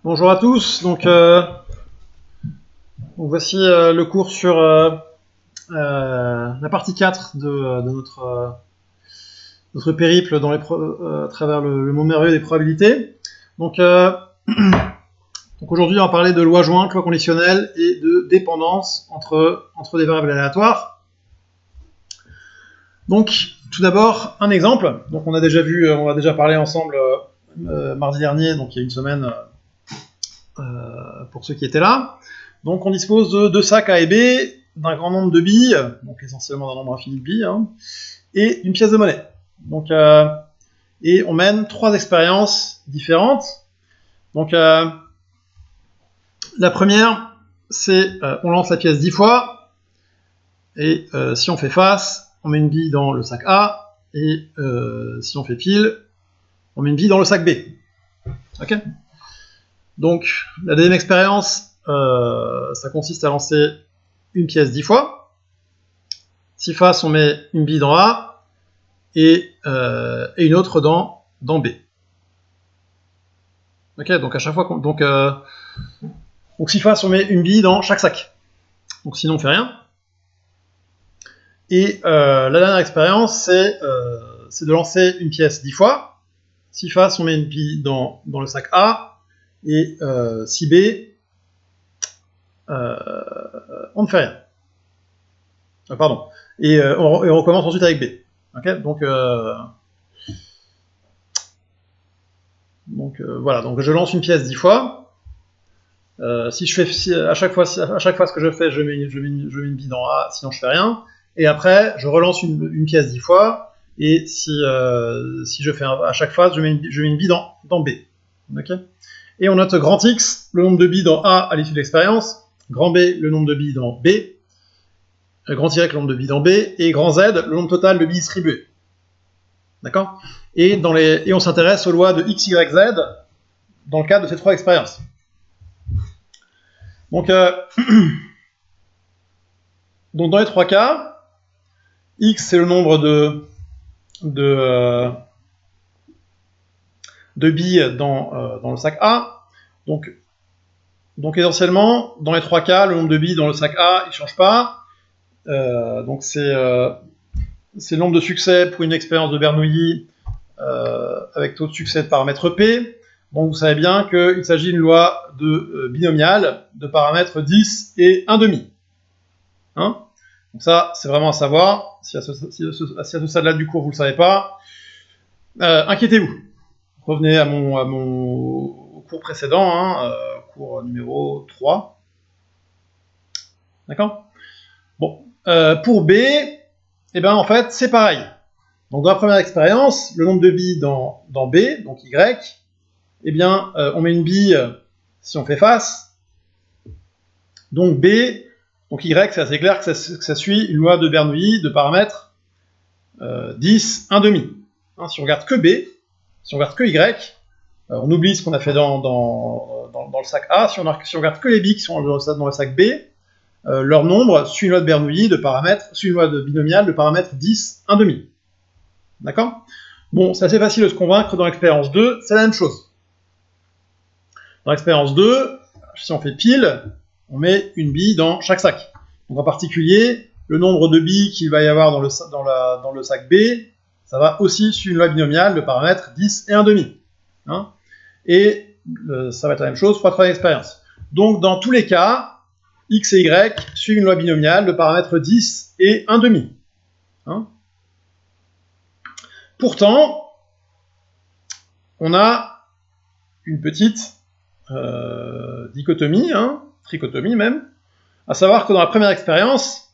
Bonjour à tous, donc voici le cours sur la partie 4 de notre périple dans à travers le monde merveilleux des probabilités. Donc aujourd'hui on va parler de loi jointe, loi conditionnelle et de dépendance entre des variables aléatoires. Donc tout d'abord un exemple, donc on a déjà parlé ensemble mardi dernier, donc il y a une semaine, pour ceux qui étaient là. Donc on dispose de deux sacs A et B, d'un grand nombre de billes, donc essentiellement d'un nombre infini de billes, et d'une pièce de monnaie. Donc, et on mène trois expériences différentes. Donc la première, c'est on lance la pièce 10 fois, et si on fait face, on met une bille dans le sac A, et si on fait pile, on met une bille dans le sac B. Ok ? Donc la deuxième expérience, ça consiste à lancer une pièce 10 fois. Si face, on met une bille dans A et une autre dans B. Ok, donc à chaque fois, donc si face, on met une bille dans chaque sac. Donc sinon, on fait rien. Et la dernière expérience, c'est de lancer une pièce 10 fois. Si face, on met une bille dans le sac A et si B, on ne fait rien. Pardon. Et on recommence ensuite avec B. Okay, donc voilà. Donc je lance une pièce 10 fois. À chaque fois ce que je fais, je mets une bille dans A, sinon je fais rien. Et après, je relance une pièce 10 fois. Et si je fais à chaque phase, je mets une bille dans B. Okay, et on note grand X, le nombre de billes dans A à l'issue de l'expérience. Grand B, le nombre de billes dans B. Grand Y, le nombre de billes dans B, et grand Z, le nombre total de billes distribuées. D'accord ? Et on s'intéresse aux lois de X, Y, Z dans le cadre de ces trois expériences. Donc dans les trois cas, X, c'est le nombre de billes dans le sac A. Donc essentiellement, dans les trois cas, le nombre de billes dans le sac A, il ne change pas. Donc c'est le nombre de succès pour une expérience de Bernoulli avec taux de succès de paramètre P. Donc vous savez bien qu'il s'agit d'une loi de binomiale de paramètres 10 et 1,5. Donc ça, c'est vraiment à savoir. Si à ce stade-là du cours, vous ne le savez pas, inquiétez-vous. Revenez au cours précédent, cours numéro 3. D'accord ? Bon. Pour B, en fait, c'est pareil. Donc, dans la première expérience, le nombre de billes dans B, donc Y, on met une bille si on fait face. Donc, B, donc Y, c'est assez clair que ça suit une loi de Bernoulli de paramètres 10, 1,5. Si on regarde que B, si on regarde que Y, on oublie ce qu'on a fait dans le sac A. Si on regarde que les billes qui sont dans le sac B, leur nombre suit une loi de Bernoulli suit une loi de binomiale de paramètres 10, 1,5. D'accord ? Bon, c'est assez facile de se convaincre dans l'expérience 2, c'est la même chose. Dans l'expérience 2, si on fait pile, on met une bille dans chaque sac. Donc en particulier, le nombre de billes qu'il va y avoir dans le sac B, ça va aussi suivre une loi binomiale de paramètres 10 et 1,5. Et ça va être la même chose pour la troisième expérience. Donc dans tous les cas, X et Y suivent une loi binomiale de paramètres 10 et 1,5. Pourtant, on a une petite dichotomie, trichotomie même, à savoir que dans la première expérience,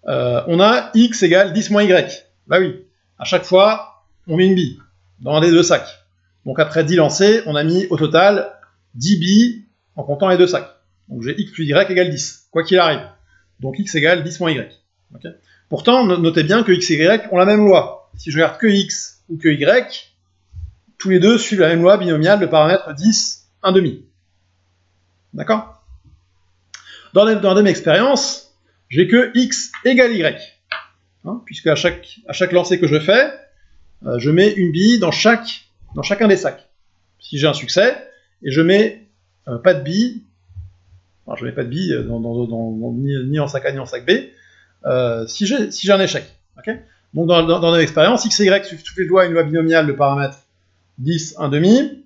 on a X égale 10 moins Y. Bah oui, à chaque fois, on met une bille dans un des deux sacs. Donc après 10 lancés, on a mis au total 10 billes en comptant les deux sacs. Donc j'ai X plus Y égale 10, quoi qu'il arrive. Donc X égale 10 moins Y. Okay. Pourtant, notez bien que X et Y ont la même loi. Si je regarde que X ou que Y, tous les deux suivent la même loi binomiale de paramètres 10, 1,5. D'accord ? Dans la deuxième expérience, j'ai que X égale Y. Puisque à chaque lancer que je fais, je mets une bille dans chacun des sacs. Si j'ai un succès, et je mets pas de billes, alors je mets pas de billes ni en sac A ni en sac B, si j'ai un échec. Okay, donc dans notre expérience, x et y suivent toutes les lois, une loi binomiale de paramètre 10, 1,5,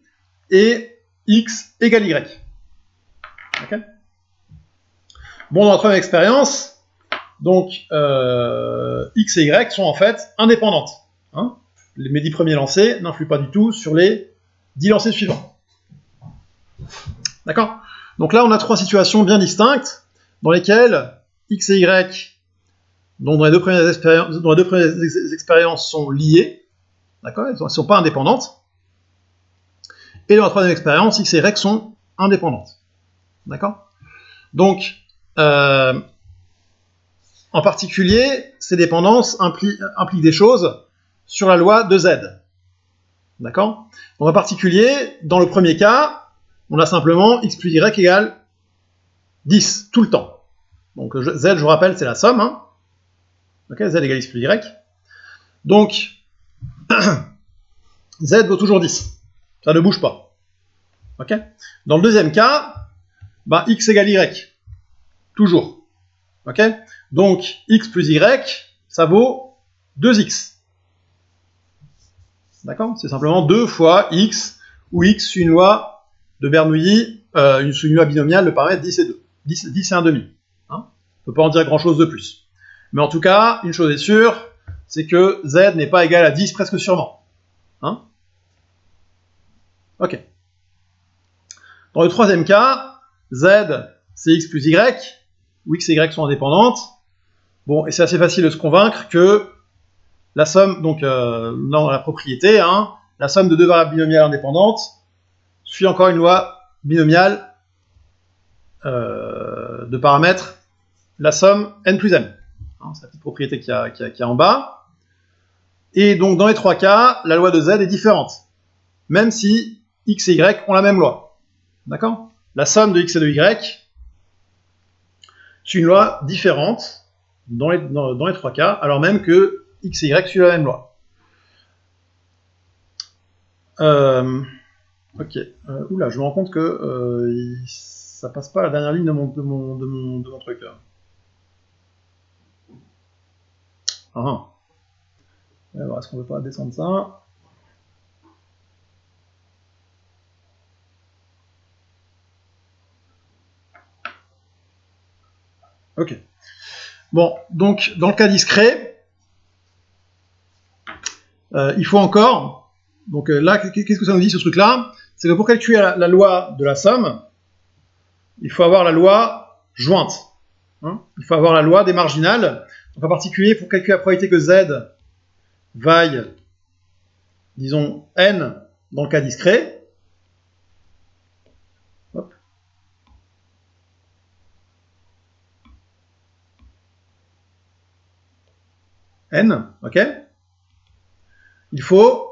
et x égale y. Okay, bon, dans notre première expérience, donc x et y sont en fait indépendantes. Hein, mes 10 premiers lancers n'influent pas du tout sur les 10 lancers suivants. D'accord? Donc là, on a 3 situations bien distinctes dans lesquelles x et y, dont les deux premières expériences sont liées, d'accord? Elles ne sont pas indépendantes. Et dans la troisième expérience, x et y sont indépendantes. D'accord? Donc, en particulier, ces dépendances impliquent des choses sur la loi de Z. D'accord? Donc en particulier, dans le premier cas, on a simplement x plus y égale 10, tout le temps. Donc Z, je vous rappelle, c'est la somme. Hein. Okay, Z égale x plus y. Donc, Z vaut toujours 10. Ça ne bouge pas. Okay, dans le deuxième cas, bah, x égale y. Toujours. Okay, donc, x plus y, ça vaut 2x. D'accord? C'est simplement 2 fois x, où x suit une loi de Bernoulli, une loi binomiale de paramètre 10 et 2. 10 et 1,5. Hein, on ne peut pas en dire grand-chose de plus. Mais en tout cas, une chose est sûre, c'est que z n'est pas égal à 10 presque sûrement. Hein, ok. Dans le troisième cas, z, c'est x plus y, où x et y sont indépendantes. Bon, et c'est assez facile de se convaincre que la somme, donc dans la propriété, hein, la somme de deux variables binomiales indépendantes suit encore une loi binomiale de paramètres, la somme n plus m. Hein, c'est la petite propriété qu'il y a en bas. Et donc dans les trois cas, la loi de z est différente, même si x et y ont la même loi. D'accord? La somme de x et de y suit une loi différente dans les trois cas, alors même que x et y suivent la même loi. Ok. Oula, je me rends compte que ça passe pas à la dernière ligne de mon truc. Là. Alors, est-ce qu'on ne peut pas descendre ça? Ok. Bon, donc, dans le cas discret, il faut encore... Donc là, qu'est-ce que ça nous dit, ce truc-là? C'est que pour calculer la loi de la somme, il faut avoir la loi jointe. Hein, il faut avoir la loi des marginales. Donc en particulier, pour calculer la probabilité que z vaille, disons, n dans le cas discret, hop, n, ok, il faut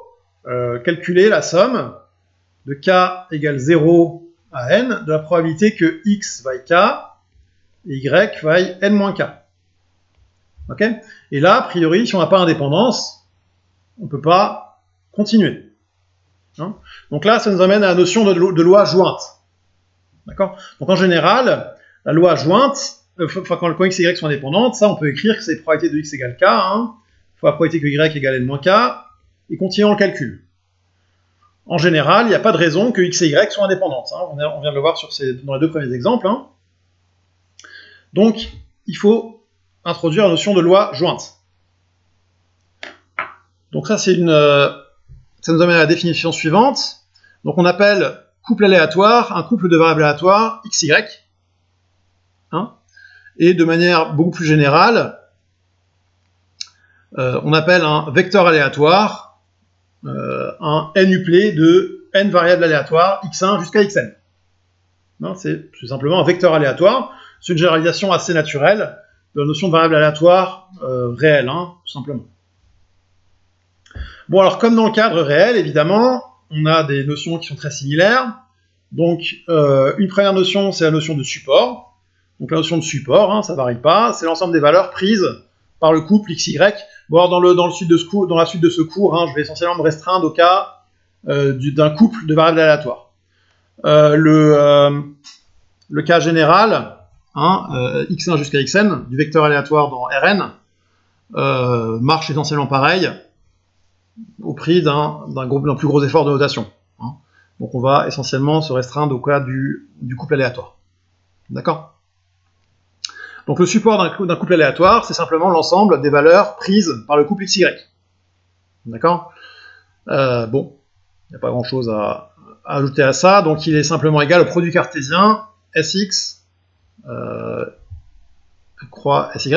calculer la somme de k égale 0 à n de la probabilité que x vaille k et y vaille n-k. Ok? Et là, a priori, si on n'a pas d'indépendance, on ne peut pas continuer. Hein, donc là, ça nous amène à la notion de loi jointe. D'accord? Donc en général, la loi jointe, quand x et y sont indépendantes, ça on peut écrire que c'est probabilité de x égale k, hein, fois la probabilité que y égale n-k, et continuer le calcul. En général, il n'y a pas de raison que x et y soient indépendantes. Hein, on vient de le voir dans les deux premiers exemples. Hein. Donc, il faut introduire la notion de loi jointe. Donc ça, ça nous amène à la définition suivante. Donc on appelle couple aléatoire un couple de variables aléatoires x, y. Hein, et de manière beaucoup plus générale, on appelle un vecteur aléatoire un n-uplet de n variables aléatoires x1 jusqu'à xn. C'est simplement un vecteur aléatoire. C'est une généralisation assez naturelle de la notion de variable aléatoire réelle, hein, tout simplement. Bon, alors comme dans le cadre réel, évidemment, on a des notions qui sont très similaires. Donc, une première notion, c'est la notion de support. Donc la notion de support, hein, ça ne varie pas, c'est l'ensemble des valeurs prises par le couple x, y. Bon, alors dans la suite de ce cours, hein, je vais essentiellement me restreindre au cas d'un couple de variables aléatoires. Le cas général, hein, x1 jusqu'à xn, du vecteur aléatoire dans Rn, marche essentiellement pareil, au prix d'un plus gros effort de notation. Hein. Donc on va essentiellement se restreindre au cas du couple aléatoire. D'accord ? Donc le support d'un couple aléatoire, c'est simplement l'ensemble des valeurs prises par le couple XY. D'accord ? Bon, il n'y a pas grand-chose à ajouter à ça, donc il est simplement égal au produit cartésien Sx croix Sy.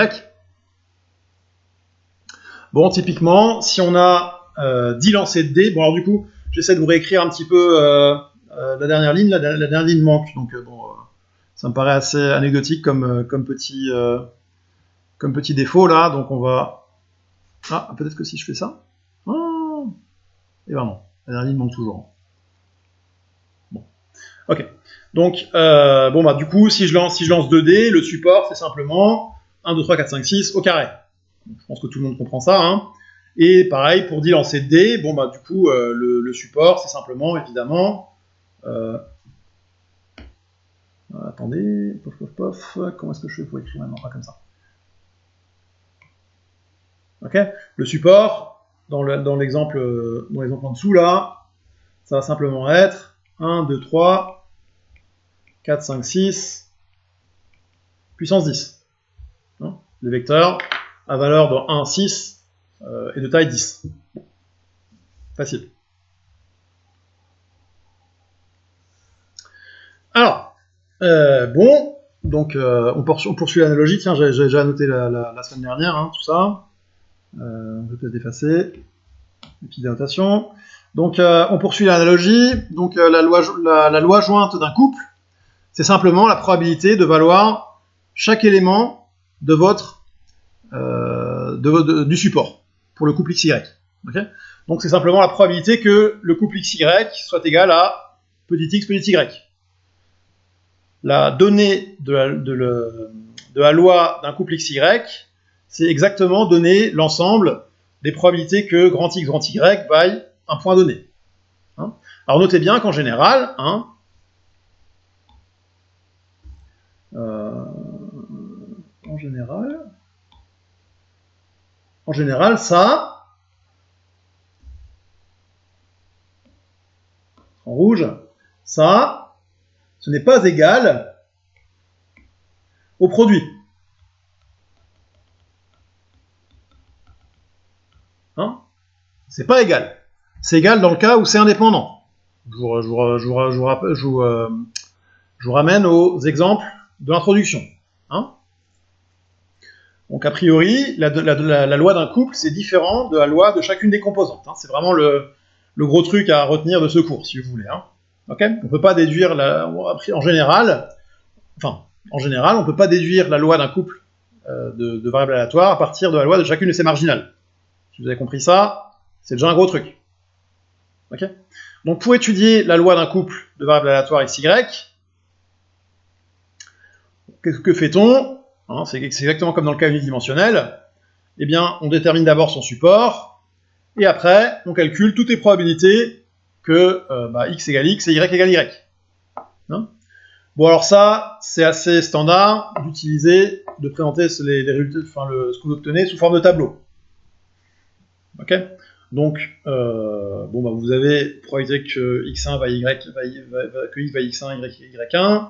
Bon, typiquement, si on a 10 lancers de dés, bon alors du coup, j'essaie de vous réécrire un petit peu la dernière ligne, la dernière ligne manque, donc bon, ça me paraît assez anecdotique comme petit défaut là, donc on va... Ah, peut-être que si je fais ça... Oh, et ben non, la dernière ligne manque toujours. Bon, ok. Donc, bon bah du coup, si je lance 2 dés, le support c'est simplement 1, 2, 3, 4, 5, 6 au carré. Donc, je pense que tout le monde comprend ça, hein. Et pareil, pour 10 lancers de dés, bon bah du coup, le support c'est simplement, évidemment... attendez, pof, comment est-ce que je fais pour écrire maintenant? Pas comme ça. Ok. Le support, dans l'exemple en dessous là, ça va simplement être 1, 2, 3, 4, 5, 6, puissance 10. Hein, le vecteur à valeur de 1, 6 et de taille 10. Facile. Alors, bon, donc on poursuit l'analogie. Tiens, j'ai déjà noté la semaine dernière, hein, tout ça. Je vais peut-être effacer les petites annotations. Donc, on poursuit l'analogie. Donc, la loi jointe d'un couple, c'est simplement la probabilité de valoir chaque élément de votre du support pour le couple XY. Okay, donc, c'est simplement la probabilité que le couple XY soit égal à petit x, petit y. La donnée de la loi d'un couple XY, c'est exactement donner l'ensemble des probabilités que grand X, grand Y vaille un point donné. Hein, alors notez bien qu'en général, hein, en général, ça, en rouge, ça, ce n'est pas égal au produit. Hein, c'est pas égal. C'est égal dans le cas où c'est indépendant. Je vous ramène aux exemples de l'introduction. Hein, donc a priori, la loi d'un couple, c'est différent de la loi de chacune des composantes. Hein, c'est vraiment le gros truc à retenir de ce cours, si vous voulez. Hein. Okay, on ne peut pas déduire, en général, on ne peut pas déduire la loi d'un couple de variables aléatoires à partir de la loi de chacune de ces marginales. Si vous avez compris ça, c'est déjà un gros truc. Okay, donc pour étudier la loi d'un couple de variables aléatoires XY, que fait-on? Hein, c'est exactement comme dans le cas unidimensionnel. Eh bien, on détermine d'abord son support, et après, on calcule toutes les probabilités que x égale x et y égale y. Hein, bon, alors ça, c'est assez standard d'utiliser, de présenter les résultats, ce que vous obtenez sous forme de tableau. Ok. Donc, bon, bah, vous avez probabilité que x1 va y, que x va x1, y, y1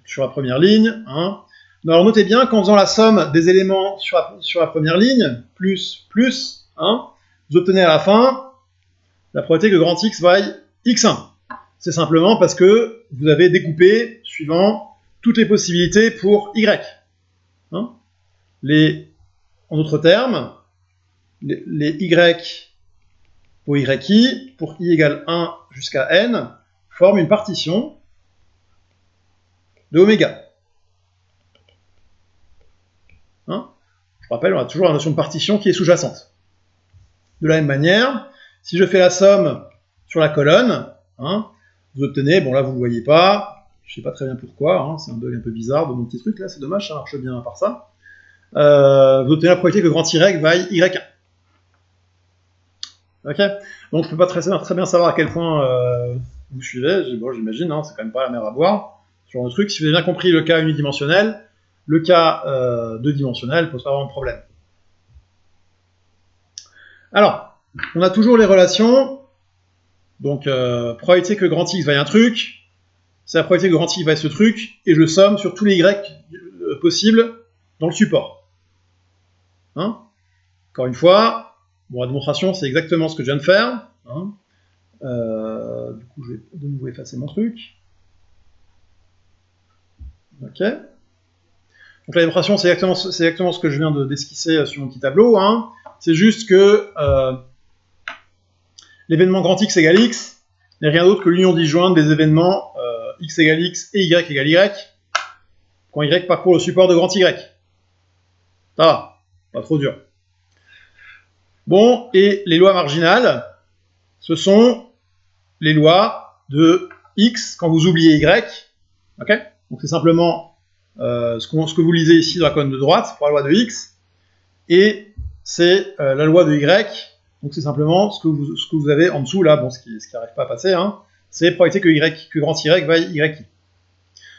sur la première ligne. Hein. Alors notez bien qu'en faisant la somme des éléments sur la première ligne, plus, hein, vous obtenez à la fin la probabilité que grand X vaille x1. C'est simplement parce que vous avez découpé suivant toutes les possibilités pour y. Hein, en d'autres termes, les y pour yi, pour i égale 1 jusqu'à n, forment une partition de oméga. Hein, je rappelle, on a toujours la notion de partition qui est sous-jacente. De la même manière, si je fais la somme sur la colonne, hein, vous obtenez, bon là vous ne le voyez pas, je ne sais pas très bien pourquoi, hein, c'est un bug un peu bizarre de mon petit truc là, c'est dommage, ça marche bien à part ça. Vous obtenez la probabilité que grand Y vaille Y1. Ok, donc je ne peux pas très bien savoir à quel point Vous suivez, bon, j'imagine, hein, c'est quand même pas la mer à boire, ce genre de truc. Si vous avez bien compris le cas unidimensionnel, le cas deux dimensionnel pose pas vraiment de problème. Alors, on a toujours les relations. Donc, probabilité que grand X vaille un truc, c'est la probabilité que grand X vaille ce truc, et je somme sur tous les Y possibles dans le support. Hein, encore une fois, bon, la démonstration, c'est exactement ce que je viens de faire. Hein. Du coup, je vais de nouveau effacer mon truc. Ok. Donc la démonstration, c'est exactement ce que je viens d'esquisser sur mon petit tableau. Hein. C'est juste que l'événement grand X égale X n'est rien d'autre que l'union disjointe des événements X égale X et Y égale Y quand Y parcourt le support de grand Y. Ça va, pas trop dur. Bon, et les lois marginales, ce sont les lois de X quand vous oubliez Y. Ok. Donc c'est simplement ce que vous lisez ici dans la colonne de droite pour la loi de X. Et c'est la loi de Y. Donc c'est simplement ce que vous avez en dessous là, bon, ce qui n'arrive pas à passer, hein, c'est probabilité que grand Y vaille Y.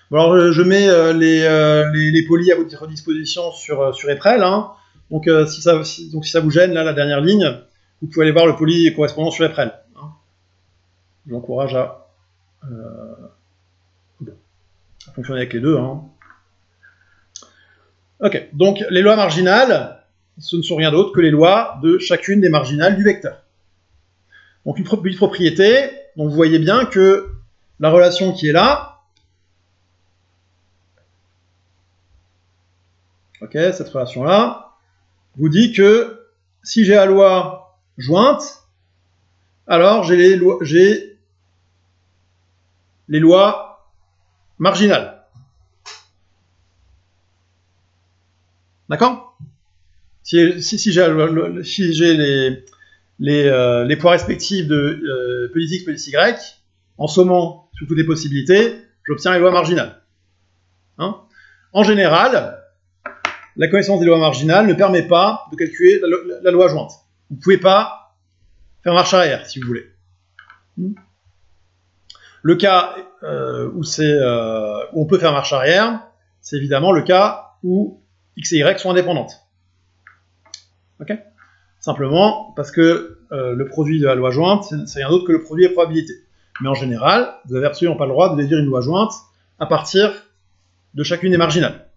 Bon, alors je mets les polis à votre disposition sur Eprel. Hein. Donc si ça vous gêne, là, la dernière ligne, vous pouvez aller voir le poli correspondant sur Eprel. Hein. Je vous encourage à fonctionner avec les deux. Hein. Ok, donc les lois marginales, ce ne sont rien d'autre que les lois de chacune des marginales du vecteur. Donc une petite propriété, donc vous voyez bien que la relation qui est là, ok, cette relation-là, vous dit que si j'ai la loi jointe, alors j'ai les lois marginales. D'accord ? Si j'ai les poids respectifs de petit x, petit y, en sommant sur toutes les possibilités, j'obtiens les lois marginales. Hein ? En général, la connaissance des lois marginales ne permet pas de calculer la loi jointe. Vous ne pouvez pas faire marche arrière, si vous voulez. Le cas où on peut faire marche arrière, c'est évidemment le cas où x et y sont indépendantes. Okay ? Simplement parce que le produit de la loi jointe, c'est rien d'autre que le produit des probabilités. Mais en général, vous n'avez absolument pas le droit de déduire une loi jointe à partir de chacune des marginales.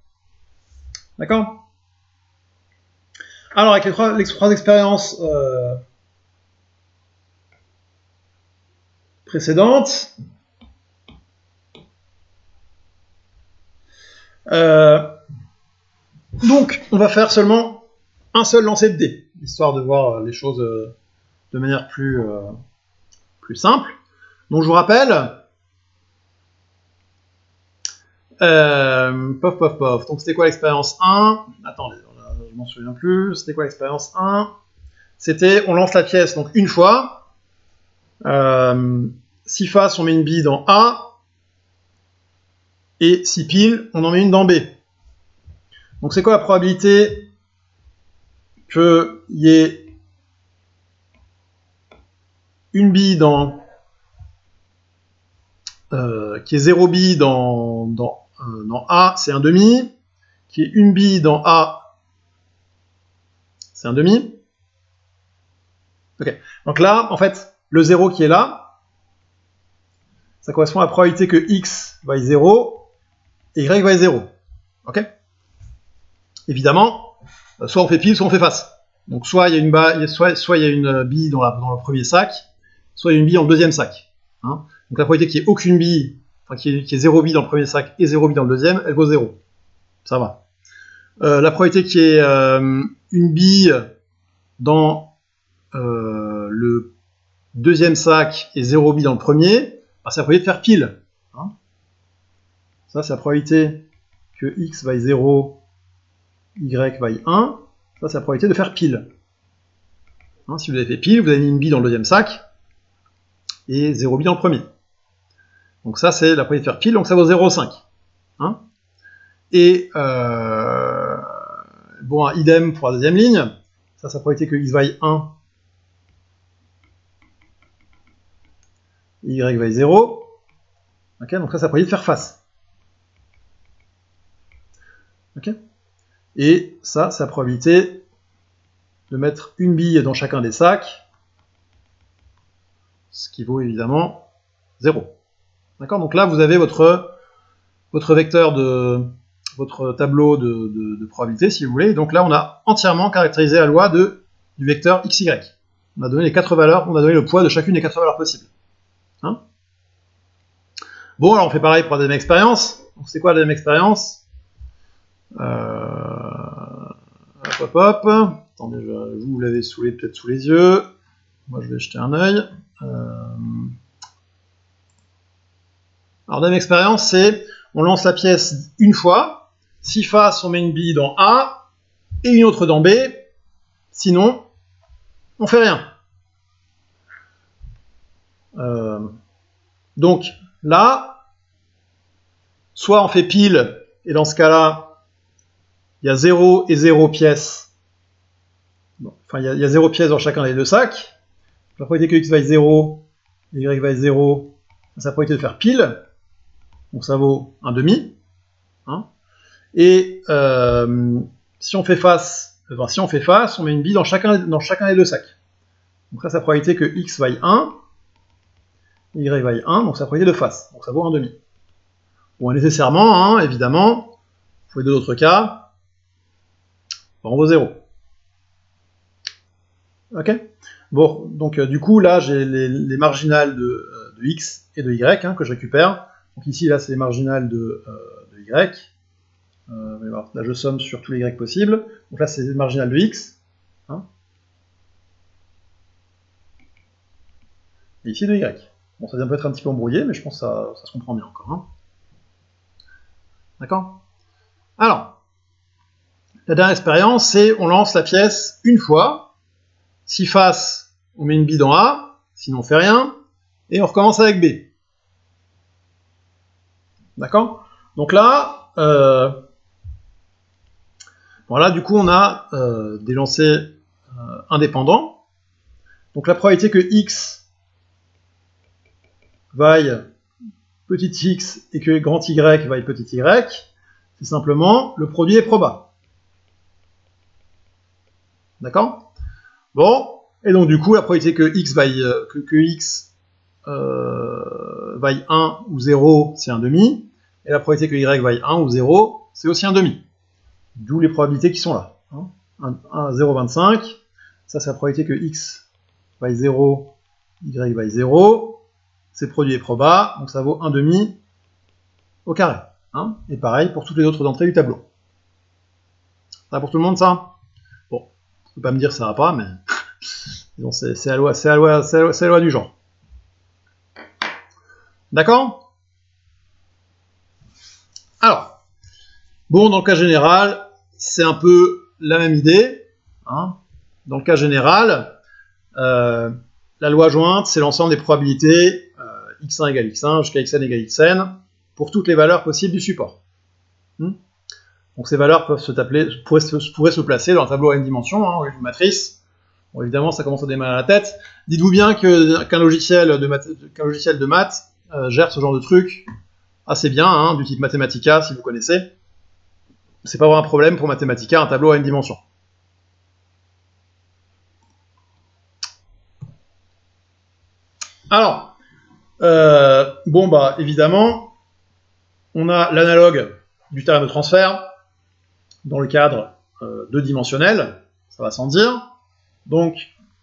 D'accord ? Alors, avec les trois expériences précédentes, donc, on va faire seulement un seul lancer de dés, histoire de voir les choses de manière plus simple. Donc, je vous rappelle, pof. Donc, c'était quoi l'expérience 1 ? Attendez, je m'en souviens plus. C'était quoi l'expérience 1 ? C'était, on lance la pièce donc une fois. Si face, on met une bille dans A. Et si pile, on en met une dans B. Donc, c'est quoi la probabilité qu'il y ait une bille dans... qui est 0 bille dans A, c'est un demi. Qui est une bille dans A, c'est un demi. Ok. Donc là, en fait, le 0 qui est là, ça correspond à la probabilité que x vaille 0 et y vaille 0. Ok. Évidemment, soit on fait pile, soit on fait face. Donc soit il y a une bille dans le premier sac, soit il y a une bille dans le deuxième sac. Hein. Donc la probabilité qu'il n'y ait aucune bille, enfin qu'il y ait 0 bille dans le premier sac et 0 bille dans le deuxième, elle vaut 0. Ça va. La probabilité qu'il y ait une bille dans le deuxième sac et 0 bille dans le premier, bah, c'est la probabilité de faire pile. Hein. Ça, c'est la probabilité que x vaille 0, y vaille 1. Ça, c'est la probabilité de faire pile. Hein, si vous avez fait pile, vous avez mis une bille dans le deuxième sac et 0 bille dans le premier. Donc ça, c'est la probabilité de faire pile, donc ça vaut 0,5. Hein. Et bon, idem pour la deuxième ligne. Ça, c'est la probabilité que x vaille 1 y vaille 0. Ok, donc ça, c'est la probabilité de faire face. Ok, et ça, c'est la probabilité de mettre une bille dans chacun des sacs, ce qui vaut évidemment 0. D'accord, donc là, vous avez votre vecteur de votre tableau de probabilité, si vous voulez. Donc là, on a entièrement caractérisé la loi du vecteur xy. On a donné les 4 valeurs, on a donné le poids de chacune des 4 valeurs possibles. Hein, bon, alors on fait pareil pour la deuxième expérience. Donc c'est quoi la deuxième expérience? Hop. Attendez, vous l'avez peut-être sous les yeux. Moi, je vais jeter un œil. Alors, deuxième expérience, c'est on lance la pièce une fois. Si face, on met une bille dans A et une autre dans B. Sinon, on fait rien. Donc, là, soit on fait pile, et dans ce cas-là, il y a 0 et 0 pièces. Bon, enfin, il y a 0 pièces dans chacun des deux sacs. La probabilité que x vaille 0 et y vaille 0, c'est la probabilité de faire pile. Donc ça vaut un demi. Hein. Et si on fait face, on met une bille dans chacun des deux sacs. Donc là, c'est la probabilité que x vaille 1, y vaille 1, donc c'est la probabilité de face. Donc ça vaut un demi. Bon, nécessairement, hein, évidemment, pour les deux autres cas, on vaut 0. Ok. Bon, donc du coup, là, j'ai les marginales de x et de y hein, que je récupère. Donc ici, là, c'est les marginales de y. Là, je somme sur tous les y possibles. Donc là, c'est les marginales de x. Hein, et ici, de y. Bon, ça vient peut-être un petit peu embrouillé, mais je pense que ça se comprend bien encore. Hein. D'accord? Alors, la dernière expérience, c'est on lance la pièce une fois. Si face, on met une bille dans A, sinon on fait rien, et on recommence avec B. D'accord? Donc là, voilà, du coup, on a des lancers indépendants. Donc la probabilité que x vaille petit x et que grand y vaille petit y, c'est simplement le produit est proba. D'accord? Bon, et donc du coup, la probabilité que x vaille, vaille 1 ou 0, c'est un demi, et la probabilité que y vaille 1 ou 0, c'est aussi un demi. D'où les probabilités qui sont là. Hein. 0,25, ça c'est la probabilité que x vaille 0, y vaille 0, c'est produit et proba, donc ça vaut un demi au carré. Hein. Et pareil pour toutes les autres entrées du tableau. Ça va pour tout le monde ça? Bon, vous pouvez pas me dire que ça va pas, mais c'est la loi du genre. D'accord? Alors, bon, dans le cas général, c'est un peu la même idée. Hein. Dans le cas général, la loi jointe, c'est l'ensemble des probabilités x1 égale x1 jusqu'à xn égale xn pour toutes les valeurs possibles du support. Donc ces valeurs pourraient se placer dans un tableau à une dimension, hein, une matrice. Bon, évidemment, ça commence à démarrer à la tête. Dites-vous bien qu'un logiciel de maths gère ce genre de truc assez bien, hein, du type Mathematica, si vous connaissez. C'est pas vraiment un problème pour Mathematica, un tableau à une dimension. Alors, bon, bah, évidemment, on a l'analogue du théorème de transfert dans le cadre deux-dimensionnel, ça va sans dire. Donc,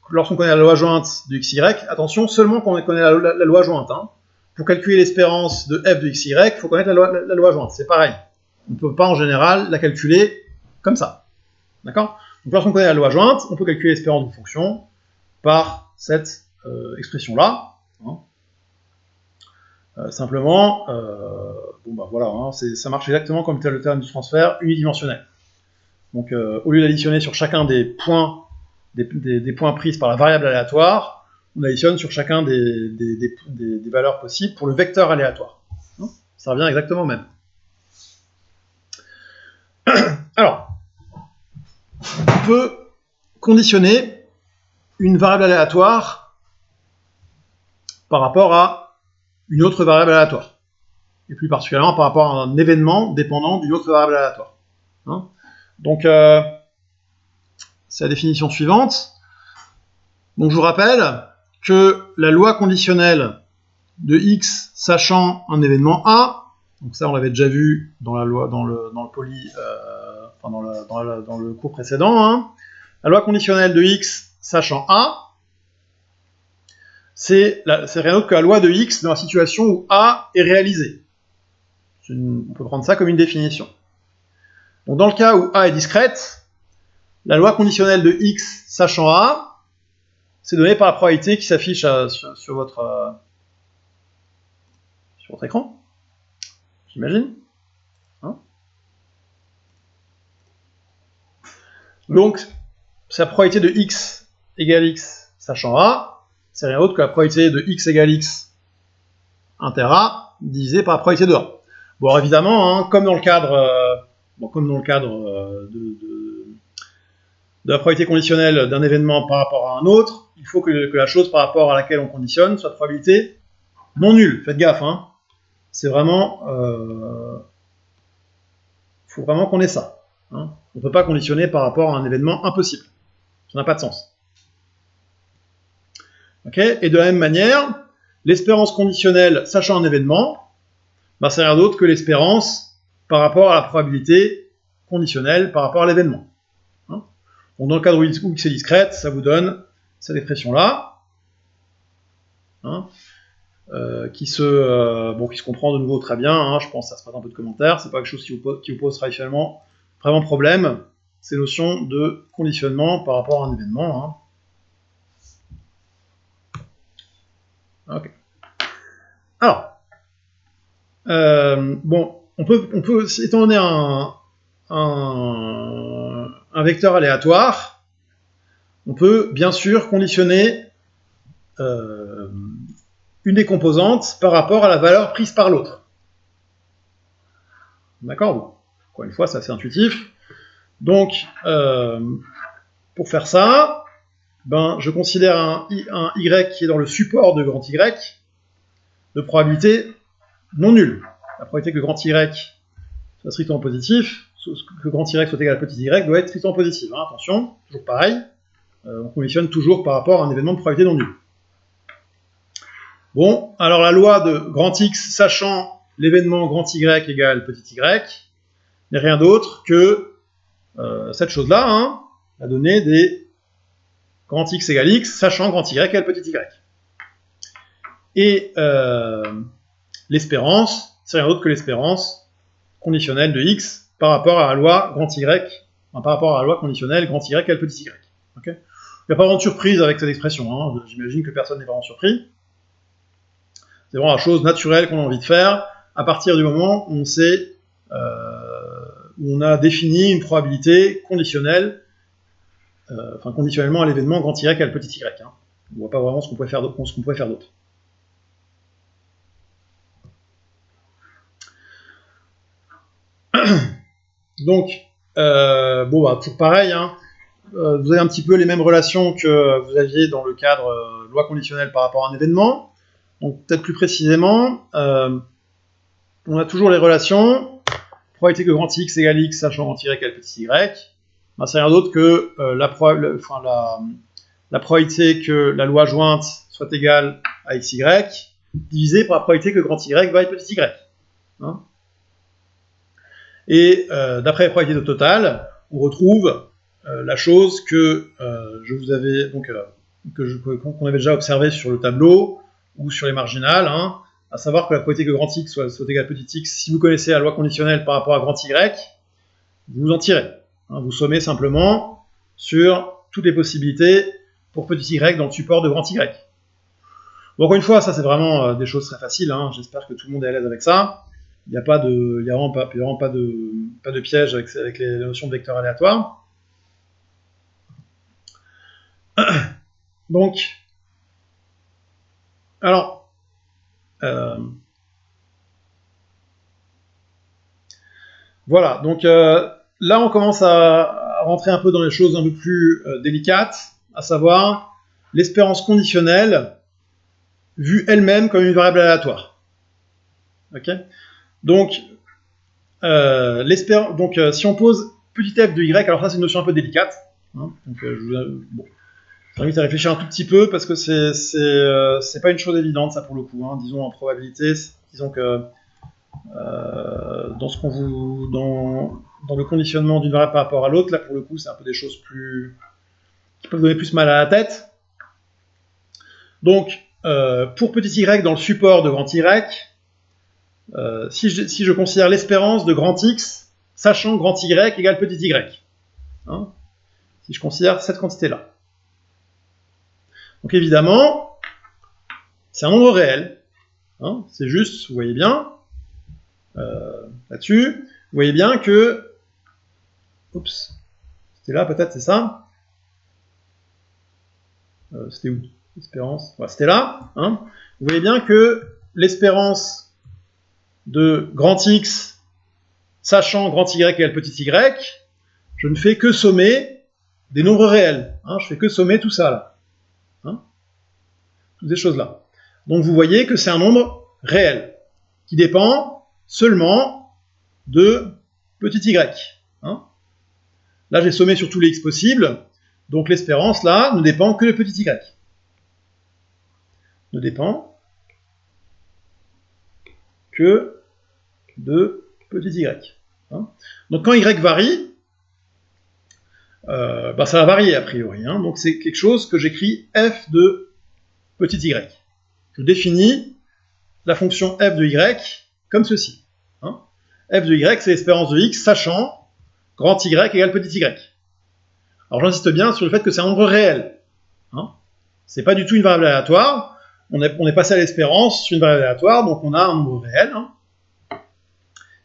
lorsqu'on connaît la loi jointe de xy, attention, seulement quand on connaît la loi jointe. Hein. Pour calculer l'espérance de f de xy, il faut connaître la loi jointe, c'est pareil. On ne peut pas en général la calculer comme ça. D'accord? Donc lorsqu'on connaît la loi jointe, on peut calculer l'espérance d'une fonction par cette expression-là. Hein. Simplement, bon bah voilà, hein, ça marche exactement comme le théorème du transfert unidimensionnel. Donc au lieu d'additionner sur chacun des points, des points pris par la variable aléatoire, on additionne sur chacun des valeurs possibles pour le vecteur aléatoire. Hein, ça revient exactement au même. Alors, on peut conditionner une variable aléatoire par rapport à une autre variable aléatoire. Et plus particulièrement par rapport à un événement dépendant d'une autre variable aléatoire. Hein, donc, c'est la définition suivante. Donc, je vous rappelle que la loi conditionnelle de x sachant un événement A, donc ça on l'avait déjà vu dans la loi, dans le cours précédent, hein, la loi conditionnelle de x sachant A, c'est rien d'autre que la loi de x dans la situation où A est réalisé. On peut prendre ça comme une définition. Donc dans le cas où A est discrète, la loi conditionnelle de x sachant A, c'est donné par la probabilité qui s'affiche sur votre écran, j'imagine. Hein, donc, c'est la probabilité de x égale x sachant A, c'est rien d'autre que la probabilité de x égale x inter A divisé par la probabilité de A. Bon, alors évidemment, hein, comme dans le cadre, de la probabilité conditionnelle d'un événement par rapport à un autre, il faut que la chose par rapport à laquelle on conditionne soit de probabilité non nulle. Faites gaffe, hein. C'est vraiment... faut vraiment qu'on ait ça. Hein. On ne peut pas conditionner par rapport à un événement impossible. Ça n'a pas de sens. Okay, et de la même manière, l'espérance conditionnelle sachant un événement, bah, c'est rien d'autre que l'espérance par rapport à la probabilité conditionnelle par rapport à l'événement. Hein. Donc dans le cadre où x est discrète, ça vous donne cette expression-là, hein, qui se comprend de nouveau très bien, hein, je pense que ça se passe un peu de commentaires, c'est pas quelque chose qui vous pose traditionnellement vraiment problème, ces notions de conditionnement par rapport à un événement. Hein. Ok. Alors, on peut étant donné un vecteur aléatoire, on peut bien sûr conditionner une des composantes par rapport à la valeur prise par l'autre. D'accord? Bon. Encore une fois, c'est assez intuitif. Donc, pour faire ça, je considère un y qui est dans le support de grand Y de probabilité non nulle. La probabilité que grand Y soit strictement positif, que grand Y soit égal à petit y, doit être strictement positive. Hein, attention, toujours pareil, on conditionne toujours par rapport à un événement de probabilité non nulle. Bon, alors la loi de grand X sachant l'événement grand Y égale petit y n'est rien d'autre que cette chose-là, hein, la donnée des grand X égale X sachant grand Y égale petit y. Et l'espérance, c'est rien d'autre que l'espérance conditionnelle de X par rapport à la loi grand Y, par rapport à la loi conditionnelle grand Y égale petit y. Okay, il n'y a pas vraiment de surprise avec cette expression, hein, j'imagine que personne n'est vraiment surpris. C'est vraiment la chose naturelle qu'on a envie de faire à partir du moment où on sait, où on a défini une probabilité conditionnelle, conditionnellement à l'événement grand Y égale petit y. Hein. On ne voit pas vraiment ce qu'on pourrait faire d'autre. Donc, toujours pareil, hein, vous avez un petit peu les mêmes relations que vous aviez dans le cadre loi conditionnelle par rapport à un événement. Donc, peut-être plus précisément, on a toujours les relations, probabilité que grand X égale X sachant grand Y égale petit y, c'est rien d'autre que la probabilité que la loi jointe soit égale à XY, divisée par la probabilité que grand Y va être petit y. Hein, et d'après les probabilités totales, on retrouve la chose que je vous avais qu'on avait déjà observé sur le tableau ou sur les marginales, hein, à savoir que la probabilité que grand X soit égal à petit x, si vous connaissez la loi conditionnelle par rapport à grand Y, vous en tirez. Hein, vous sommez simplement sur toutes les possibilités pour petit y dans le support de grand Y. Bon, encore une fois, ça c'est vraiment des choses très faciles, hein, j'espère que tout le monde est à l'aise avec ça. Il n'y a vraiment pas de piège avec les notions de vecteurs aléatoires. Donc, alors, voilà, donc là on commence à rentrer un peu dans les choses un peu plus délicates, à savoir l'espérance conditionnelle vue elle-même comme une variable aléatoire. Ok. Donc, si on pose petit f de y, alors ça c'est une notion un peu délicate. Hein, donc, j'invite à réfléchir un tout petit peu parce que c'est pas une chose évidente ça pour le coup. Hein. Disons en probabilité, disons que dans le conditionnement d'une variable par rapport à l'autre, là pour le coup c'est un peu des choses qui peuvent donner plus mal à la tête. Donc pour petit y dans le support de grand y, si je considère l'espérance de grand X, sachant grand Y égale petit y, hein, si je considère cette quantité-là. Donc évidemment, c'est un nombre réel. Hein, c'est juste, vous voyez bien, là-dessus, vous voyez bien que... Oups, c'était là peut-être, c'est ça. C'était où? L'espérance. Ouais, c'était là. Hein. Vous voyez bien que l'espérance de grand X, sachant grand Y égale petit y, je ne fais que sommer des nombres réels. Hein, je fais que sommer tout ça là. Hein, toutes ces choses-là. Donc vous voyez que c'est un nombre réel qui dépend seulement de petit y. Hein. Là, j'ai sommé sur tous les x possibles, donc l'espérance là ne dépend que de petit y. Ne dépend que de petit y. Hein. Donc quand y varie, ça va varier a priori. Hein. Donc c'est quelque chose que j'écris f de petit y. Je définis la fonction f de y comme ceci. Hein. F de y, c'est l'espérance de x, sachant grand y égale petit y. Alors j'insiste bien sur le fait que c'est un nombre réel. Hein. C'est pas du tout une variable aléatoire. On est passé à l'espérance sur une variable aléatoire, donc on a un nombre réel hein,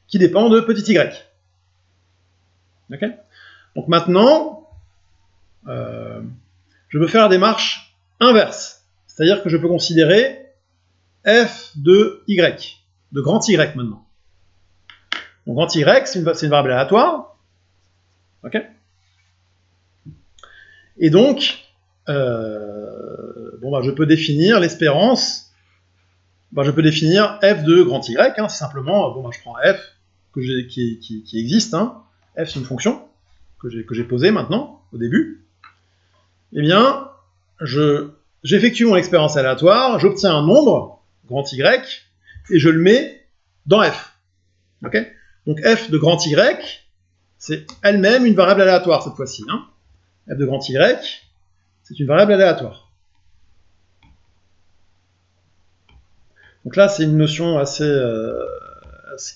qui dépend de petit y. Okay. Donc maintenant, je peux faire la démarche inverse. C'est-à-dire que je peux considérer f de y, de grand y maintenant. Donc grand y, c'est une variable aléatoire. Okay. Et donc, je peux définir l'espérance. Je peux définir f de grand y. Hein, c'est simplement, je prends f qui existe. Hein. F, c'est une fonction que j'ai posée maintenant, au début. Eh bien, j'effectue mon expérience aléatoire, j'obtiens un nombre, grand y, et je le mets dans f. Okay. Donc f de grand y, c'est elle-même une variable aléatoire cette fois-ci. Hein. F de grand y, c'est une variable aléatoire. Donc là, c'est une notion assez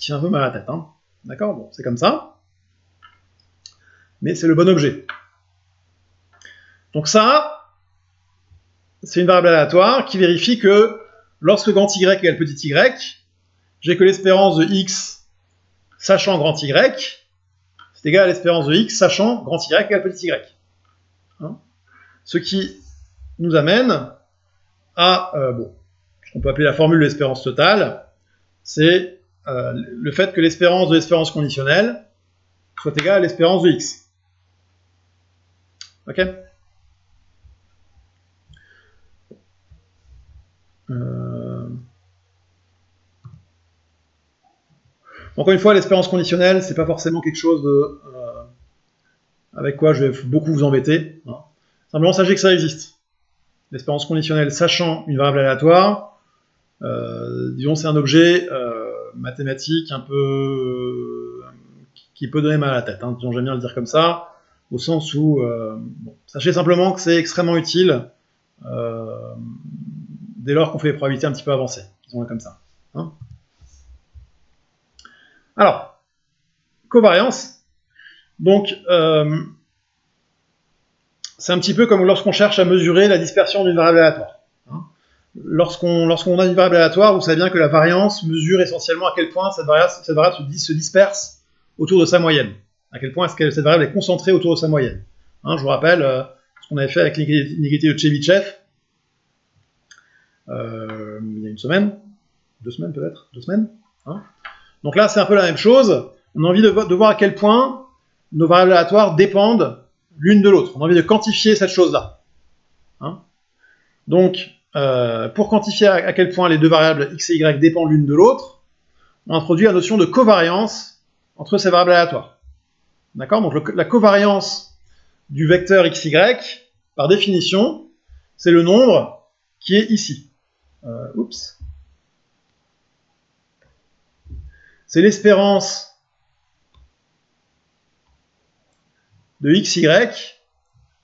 qui est un peu mal à la tête. Hein. D'accord. Bon, c'est comme ça. Mais c'est le bon objet. Donc ça, c'est une variable aléatoire qui vérifie que lorsque grand y égale petit y, j'ai que l'espérance de x sachant grand y, c'est égal à l'espérance de x sachant grand y égale petit y. Hein. Ce qui nous amène à ce qu'on peut appeler la formule de l'espérance totale, c'est le fait que l'espérance de l'espérance conditionnelle soit égale à l'espérance de x. Ok. Encore une fois, l'espérance conditionnelle, c'est pas forcément quelque chose avec quoi je vais beaucoup vous embêter. Hein. Simplement, sachez que ça existe. L'espérance conditionnelle, sachant une variable aléatoire, disons, c'est un objet mathématique un peu qui peut donner mal à la tête. Hein. J'aime bien le dire comme ça, au sens où, sachez simplement que c'est extrêmement utile dès lors qu'on fait des probabilités un petit peu avancées. Disons-le comme ça. Hein. Alors, covariance. Donc, c'est un petit peu comme lorsqu'on cherche à mesurer la dispersion d'une variable aléatoire. Hein. Lorsqu'on a une variable aléatoire, vous savez bien que la variance mesure essentiellement à quel point cette variable se disperse autour de sa moyenne. À quel point est-ce que cette variable est concentrée autour de sa moyenne. Hein, je vous rappelle ce qu'on avait fait avec l'inégalité de Chebyshev il y a une semaine, 2 semaines peut-être, 2 semaines. Hein. Donc là, c'est un peu la même chose. On a envie de voir à quel point nos variables aléatoires dépendent l'une de l'autre. On a envie de quantifier cette chose-là. Hein. Donc, pour quantifier à quel point les deux variables x et y dépendent l'une de l'autre, on introduit la notion de covariance entre ces variables aléatoires. D'accord? Donc la covariance du vecteur xy, par définition, c'est le nombre qui est ici. C'est l'espérance de xy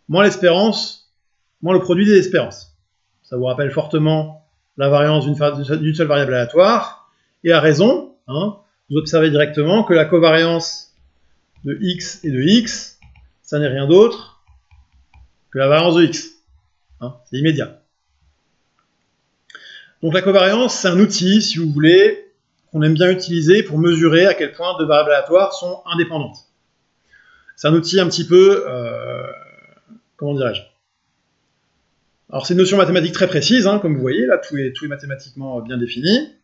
moins l'espérance, moins le produit des espérances. Ça vous rappelle fortement la variance d'une seule variable aléatoire, et à raison, hein, vous observez directement que la covariance de x et de x, ça n'est rien d'autre que la variance de x. Hein, c'est immédiat. Donc la covariance, c'est un outil, si vous voulez, qu'on aime bien utiliser pour mesurer à quel point deux variables aléatoires sont indépendantes. C'est un outil un petit peu, comment dirais-je? Alors c'est une notion mathématique très précise, hein, comme vous voyez, là tout est mathématiquement bien défini.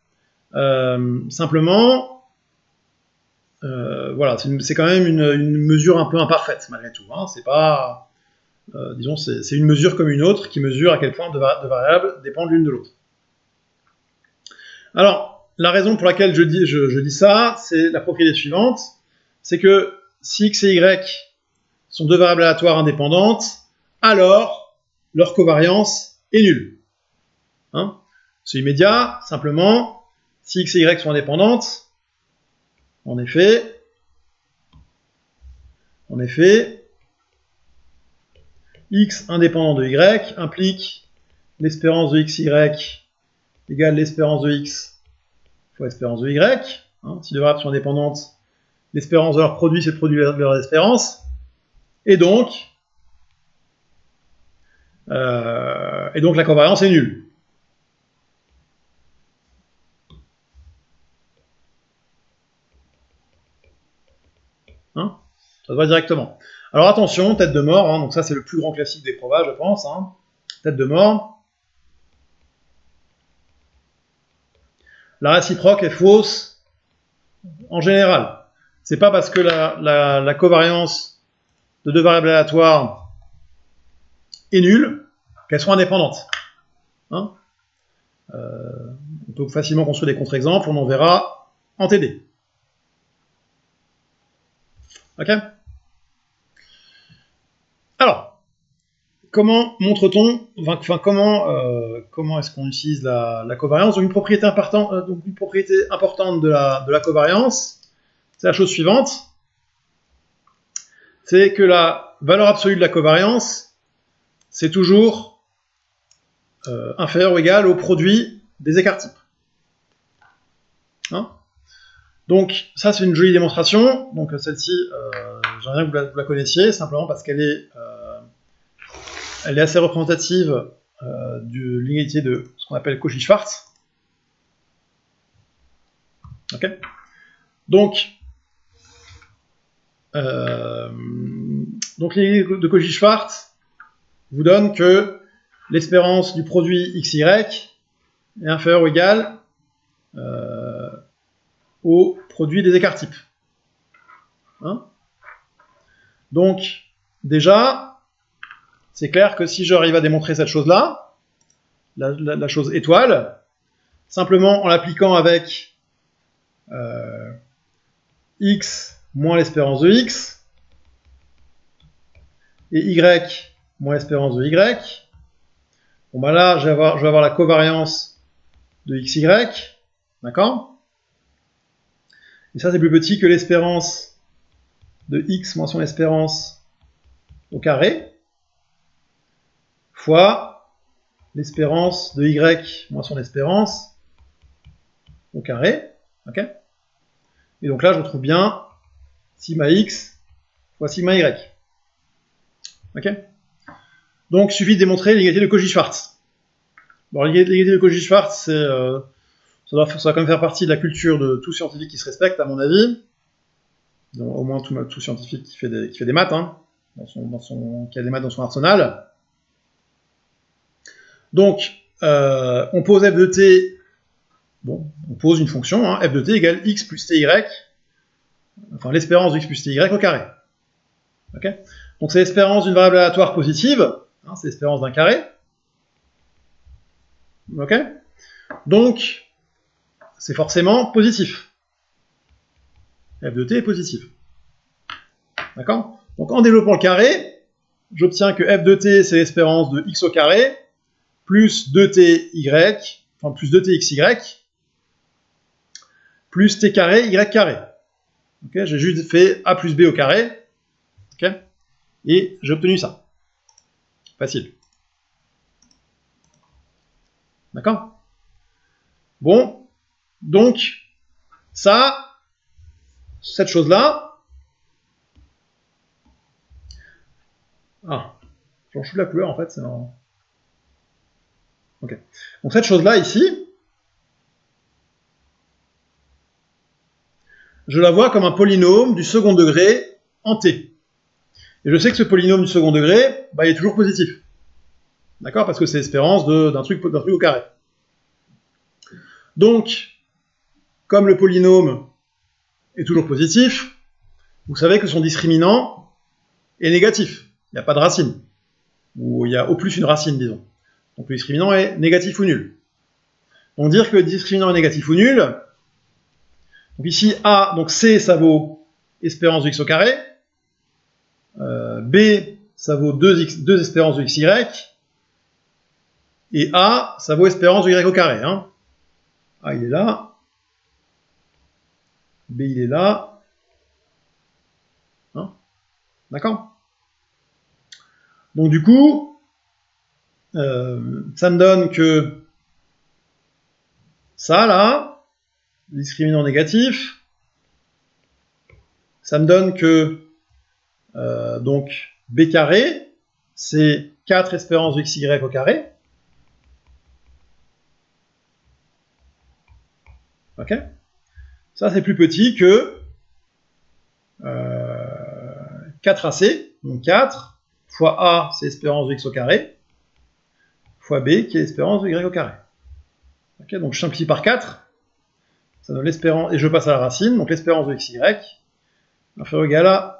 Simplement, voilà, c'est quand même une mesure un peu imparfaite malgré tout. Hein. C'est pas, disons, c'est une mesure comme une autre qui mesure à quel point deux variables dépendent l'une de l'autre. Alors, la raison pour laquelle je dis ça, c'est la propriété suivante, c'est que si x et y sont deux variables aléatoires indépendantes, alors leur covariance est nulle. Hein, c'est immédiat, simplement, si x et y sont indépendantes, en effet, x indépendant de y implique l'espérance de xy égale l'espérance de x fois l'espérance de y. Hein, si deux variables sont indépendantes, l'espérance de leur produit, c'est le produit de leur espérance. Et donc la covariance est nulle. Hein, ça se voit directement. Alors attention, tête de mort, hein, donc ça c'est le plus grand classique des provages, je pense. Hein, tête de mort. La réciproque est fausse en général. C'est pas parce que la covariance de deux variables aléatoires est nulle qu'elles sont indépendantes. Hein, on peut facilement construire des contre-exemples, on en verra en TD. Ok? Alors, comment montre-t-on, comment est-ce qu'on utilise la covariance? Donc une propriété importante de la covariance, c'est la chose suivante, c'est que la valeur absolue de la covariance, c'est toujours inférieur ou égal au produit des écarts-types. Hein, donc ça c'est une jolie démonstration, donc celle-ci, j'aimerais bien que vous la connaissiez, simplement parce qu'elle est assez représentative de l'inégalité de ce qu'on appelle Cauchy-Schwarz. Ok. Donc l'inégalité de Cauchy-Schwarz vous donne que l'espérance du produit xy est inférieure ou égale au produit des écarts-types. Hein, donc déjà, c'est clair que si j'arrive à démontrer cette chose-là, la chose étoile, simplement en l'appliquant avec x moins l'espérance de x, et y moins l'espérance de y, bon ben là, je vais avoir la covariance de xy, d'accord? Et ça, c'est plus petit que l'espérance de x moins son espérance au carré, fois l'espérance de y moins son espérance au carré, ok? Et donc là, je retrouve bien sigma x fois sigma y. Ok? Donc, il suffit de démontrer l'égalité de Cauchy-Schwarz. Bon, l'égalité de Cauchy-Schwarz, ça doit quand même faire partie de la culture de tout scientifique qui se respecte, à mon avis. Donc, au moins tout scientifique qui fait des maths, hein, qui a des maths dans son arsenal. Donc, on pose f de t, bon, on pose une fonction, hein, f de t égale x plus ty, enfin l'espérance de x plus ty au carré. Ok? Donc c'est l'espérance d'une variable aléatoire positive, hein, c'est l'espérance d'un carré. Ok? Donc, c'est forcément positif. f de t est positif. D'accord? Donc en développant le carré, j'obtiens que f de t, c'est l'espérance de x au carré, plus 2ty, enfin plus 2txy, plus t carré, y carré. Okay, j'ai juste fait a plus b au carré, okay, et j'ai obtenu ça. Facile. D'accord? Bon, donc, ça, cette chose-là, j'en choue la couleur en fait, c'est marrant. Ok. Donc cette chose-là ici, je la vois comme un polynôme du second degré en t. Et je sais que ce polynôme du second degré, bah, il est toujours positif. D'accord? Parce que c'est l'espérance d'un truc au carré. Donc, comme le polynôme est toujours positif, vous savez que son discriminant est négatif. Il n'y a pas de racine. Ou il y a au plus une racine, disons. Donc le discriminant est négatif ou nul. Donc dire que le discriminant est négatif ou nul, donc ici A, donc C, ça vaut espérance de x au carré, B, ça vaut 2 espérances de xy, et A, ça vaut espérance de y au carré. Hein. A, il est là, B, il est là, hein. D'accord? Donc du coup, ça me donne que ça, là, discriminant négatif, ça me donne que donc b carré, c'est 4 espérances de xy au carré. Ok? Ça, c'est plus petit que 4ac, donc 4, fois a, c'est espérance de x au carré, fois b, qui est espérance de y au carré. Ok? Donc je simplifie par 4, ça donne l'espérance, et je passe à la racine, donc l'espérance de xy, inférieur ou égal à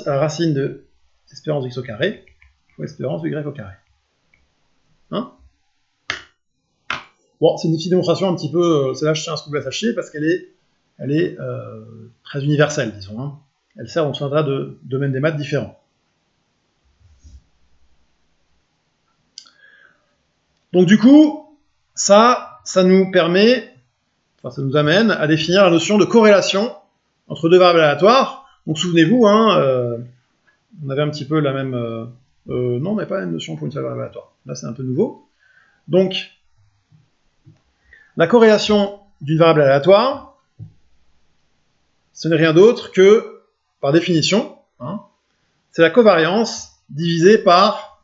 la racine de espérance de x au carré, fois espérance de y au carré. Hein? Bon, c'est une petite démonstration un petit peu, c'est là que je tiens à ce que vous la sachiez, parce qu'elle est très universelle, disons. Hein. Elle sert dans tout un tas de domaines des maths différents. Donc du coup, ça nous permet, enfin ça nous amène à définir la notion de corrélation entre deux variables aléatoires. Donc souvenez-vous, hein, on avait un petit peu la même... non, on n'avait pas la même notion pour une seule variable aléatoire. Là, c'est un peu nouveau. Donc, la corrélation d'une variable aléatoire, ce n'est rien d'autre que, par définition, hein, c'est la covariance divisée par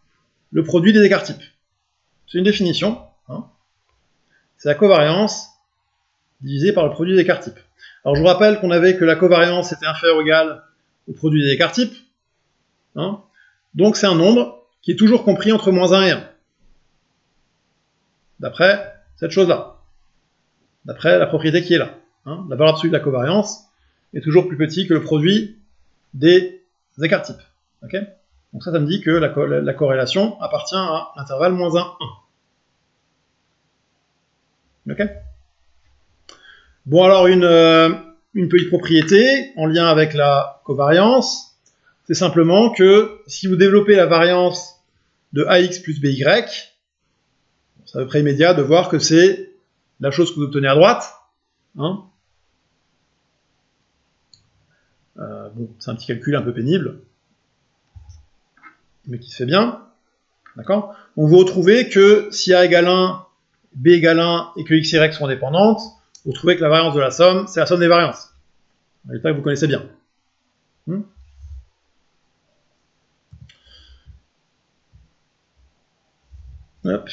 le produit des écarts-types. C'est une définition. Hein. C'est la covariance divisée par le produit des écarts-types. Alors je vous rappelle qu'on avait que la covariance était inférieure ou égale au produit des écarts-types. Hein. Donc c'est un nombre qui est toujours compris entre -1 et 1. D'après cette chose-là. D'après la propriété qui est là. Hein. La valeur absolue de la covariance est toujours plus petit que le produit des écarts-types. Okay, donc ça me dit que la corrélation appartient à l'intervalle -1, 1. Ok. Bon, alors une petite propriété en lien avec la covariance, c'est simplement que si vous développez la variance de ax plus by, c'est à peu près immédiat de voir que c'est la chose que vous obtenez à droite. Hein. Bon, c'est un petit calcul un peu pénible, mais qui se fait bien. D'accord? Donc vous retrouvez que si a égale 1, b égale 1 et que x, y sont indépendantes, vous trouvez que la variance de la somme, c'est la somme des variances. Un résultat que vous connaissez bien. Hop.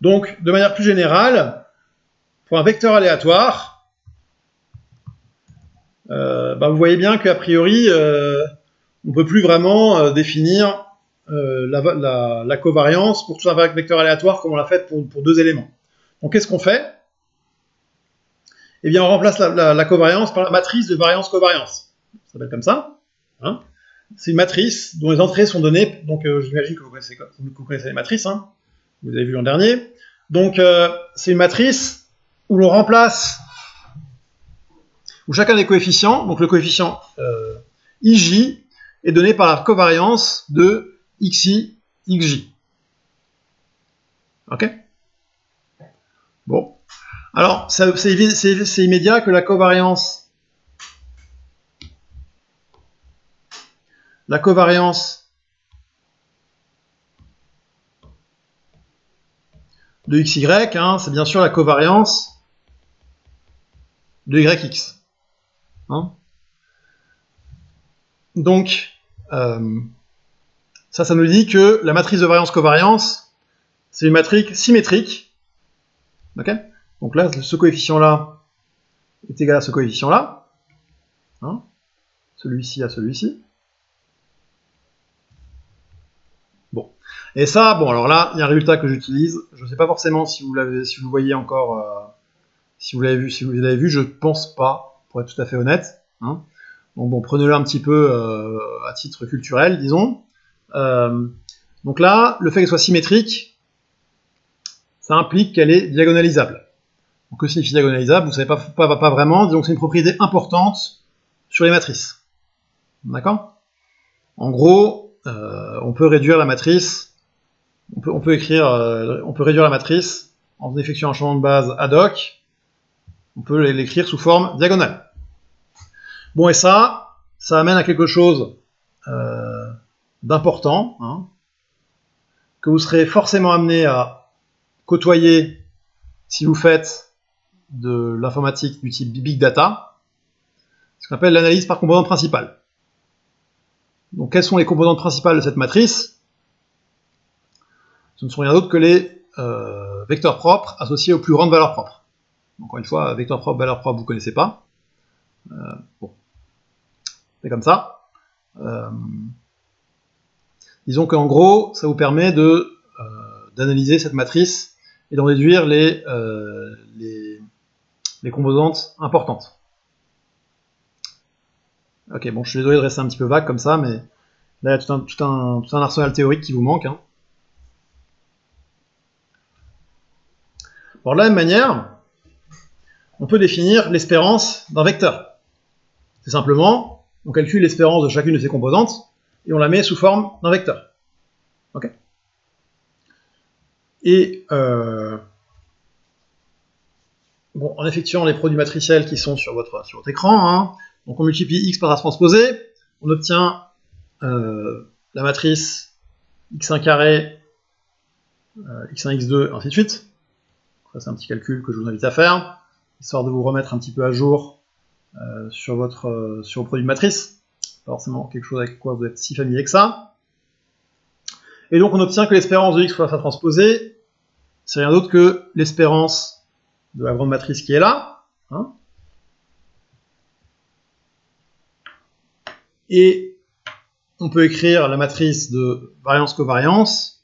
Donc, de manière plus générale, pour un vecteur aléatoire, vous voyez bien qu'a priori, on ne peut plus vraiment définir la covariance pour tout un vecteur aléatoire comme on l'a fait pour 2 éléments. Donc qu'est-ce qu'on fait? Eh bien, on remplace la covariance par la matrice de variance-covariance. Ça s'appelle comme ça. Hein. C'est une matrice dont les entrées sont données, donc j'imagine que vous connaissez les matrices, hein. Vous avez vu l'an dernier. Donc, c'est une matrice où l'on remplace, où chacun des coefficients, donc le coefficient IJ, est donné par la covariance de XI, XJ. Ok? Bon. Alors, c'est immédiat que la covariance de XY, hein, c'est bien sûr la covariance de YX. Hein? Donc, ça nous dit que la matrice de variance-covariance, c'est une matrice symétrique. Ok? Donc là, ce coefficient-là est égal à ce coefficient-là. Hein? Celui-ci à celui-ci. Bon. Et ça, bon, alors là, il y a un résultat que j'utilise. Je ne sais pas forcément si vous le voyez encore, si vous l'avez vu, je pense pas, pour être tout à fait honnête. Hein? Donc bon, prenez-le un petit peu à titre culturel, disons. Donc là, le fait qu'elle soit symétrique, ça implique qu'elle est diagonalisable. Donc que signifie diagonalisable? Vous ne savez pas vraiment, disons que c'est une propriété importante sur les matrices. D'accord? En gros, on peut réduire la matrice, on peut réduire la matrice en effectuant un changement de base ad hoc, on peut l'écrire sous forme diagonale. Bon, et ça amène à quelque chose d'important, hein, que vous serez forcément amené à côtoyer si vous faites de l'informatique du type Big Data, ce qu'on appelle l'analyse par composante principale. Donc, quelles sont les composantes principales de cette matrice? Ce ne sont rien d'autre que les vecteurs propres associés aux plus grandes valeurs propres. Encore une fois, vecteur propre, valeur propre, vous ne connaissez pas. Bon. C'est comme ça. Disons qu'en gros, ça vous permet d'analyser cette matrice et d'en déduire les composantes importantes. Ok, bon, je suis désolé de rester un petit peu vague comme ça, mais là, il y a tout un arsenal théorique qui vous manque. Hein. Bon, de la même manière, on peut définir l'espérance d'un vecteur. C'est simplement, on calcule l'espérance de chacune de ses composantes et on la met sous forme d'un vecteur. Ok. Et bon, en effectuant les produits matriciels qui sont sur votre écran, hein, donc on multiplie x par la transposée, on obtient la matrice x1 carré, x1, x2, ainsi de suite. Ça, c'est un petit calcul que je vous invite à faire, histoire de vous remettre un petit peu à jour sur vos produits de matrice. Pas forcément quelque chose avec quoi vous êtes si familier que ça. Et donc on obtient que l'espérance de x fois sa transposée, c'est rien d'autre que l'espérance de la grande matrice qui est là. Hein. Et on peut écrire la matrice de variance-covariance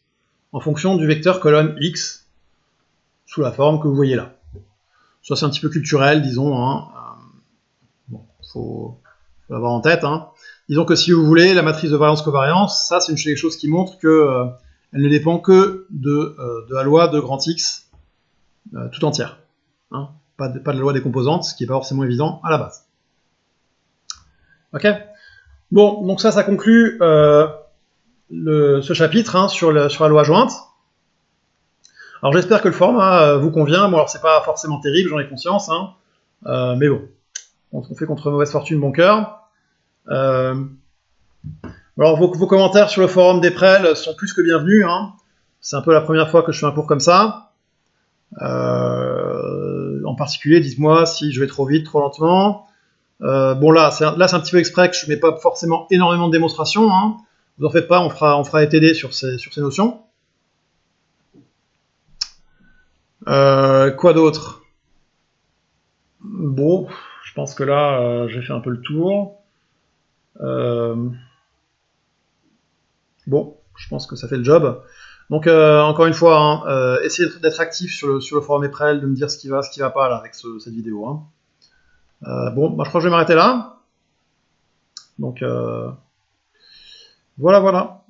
en fonction du vecteur colonne x sous la forme que vous voyez là. Ça c'est un petit peu culturel, disons. Hein. Bon, faut l'avoir en tête. Hein. Disons que si vous voulez, la matrice de variance-covariance, ça c'est quelque chose qui montre que elle ne dépend que de la loi de grand X tout entière. Hein. Pas de la loi des composantes, ce qui n'est pas forcément évident à la base. Ok. Bon, donc ça conclut ce chapitre hein, sur la loi jointe. Alors j'espère que le format vous convient. Bon, alors c'est pas forcément terrible, j'en ai conscience, hein. Mais bon, on fait contre mauvaise fortune bon cœur. Alors vos commentaires sur le forum d'Eprel sont plus que bienvenus. Hein. C'est un peu la première fois que je fais un cours comme ça. En particulier, dites-moi si je vais trop vite, trop lentement. Bon là, c'est un petit peu exprès que je ne mets pas forcément énormément de démonstrations. Hein. Vous en faites pas, on fera ETD sur ces notions. Quoi d'autre? Bon, je pense que là, j'ai fait un peu le tour. Bon, je pense que ça fait le job. Donc, encore une fois, hein, essayez d'être actif sur le forum Eprel, de me dire ce qui va pas là avec cette vidéo. Hein. Bon, je crois que je vais m'arrêter là. Donc, voilà.